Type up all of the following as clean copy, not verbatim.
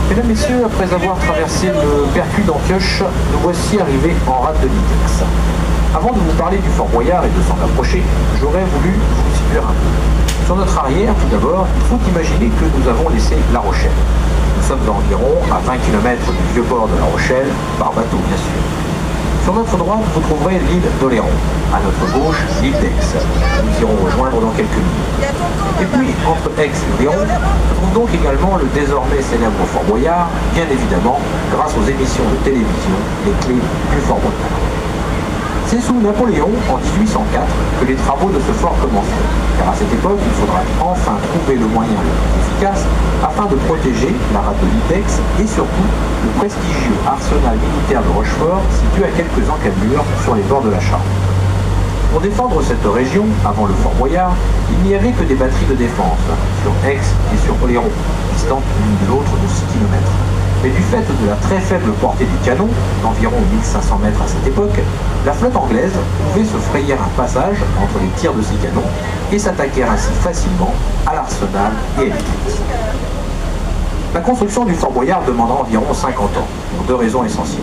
Mesdames, Messieurs, après avoir traversé le percu d'Antioche, nous voici arrivés en rade de Litex. Avant de vous parler du Fort Boyard et de s'en approcher, j'aurais voulu vous situer un peu. Sur notre arrière, tout d'abord, il faut imaginer que nous avons laissé La Rochelle. Nous sommes environ à 20 km du vieux port de La Rochelle, par bateau bien sûr. Sur notre droite, vous trouverez l'île d'Oléron. À notre gauche, l'île d'Aix. Nous irons rejoindre dans quelques minutes. Et puis, entre Aix et Oléron, se trouve donc également le désormais célèbre Fort Boyard, bien évidemment, grâce aux émissions de télévision, les clés du Fort Boyard. C'est sous Napoléon, en 1804, que les travaux de ce fort commenceront, car à cette époque, il faudra enfin trouver le moyen le plus efficace afin de protéger la rade de Litex et surtout le prestigieux arsenal militaire de Rochefort, situé à quelques encablures sur les bords de la Charente. Pour défendre cette région, avant le Fort Boyard, il n'y avait que des batteries de défense, sur Aix et sur Oléron, distantes l'une de l'autre de 6 km. Mais du fait de la très faible portée des canons, d'environ 1500 mètres à cette époque, la flotte anglaise pouvait se frayer un passage entre les tirs de ces canons et s'attaquer ainsi facilement à l'arsenal et à Litex. La construction du Fort Boyard demandera environ 50 ans, pour deux raisons essentielles.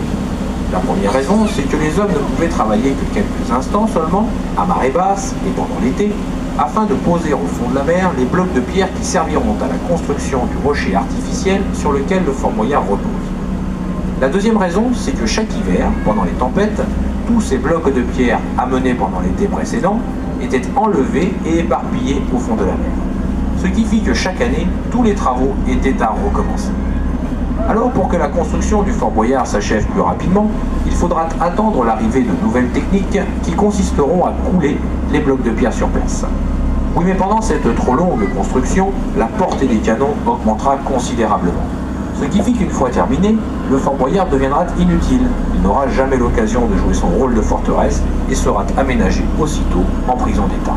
La première raison, c'est que les hommes ne pouvaient travailler que quelques instants seulement, à marée basse et pendant l'été, afin de poser au fond de la mer les blocs de pierre qui serviront à la construction du rocher artificiel sur lequel le Fort Boyard repose. La deuxième raison, c'est que chaque hiver, pendant les tempêtes, tous ces blocs de pierre amenés pendant l'été précédent étaient enlevés et éparpillés au fond de la mer. Ce qui fit que chaque année, tous les travaux étaient à recommencer. Alors, pour que la construction du Fort Boyard s'achève plus rapidement, il faudra attendre l'arrivée de nouvelles techniques qui consisteront à couler les blocs de pierre sur place. Oui, mais pendant cette trop longue construction, la portée des canons augmentera considérablement. Ce qui fit qu'une fois terminé, le Fort Boyard deviendra inutile. Il n'aura jamais l'occasion de jouer son rôle de forteresse et sera aménagé aussitôt en prison d'État.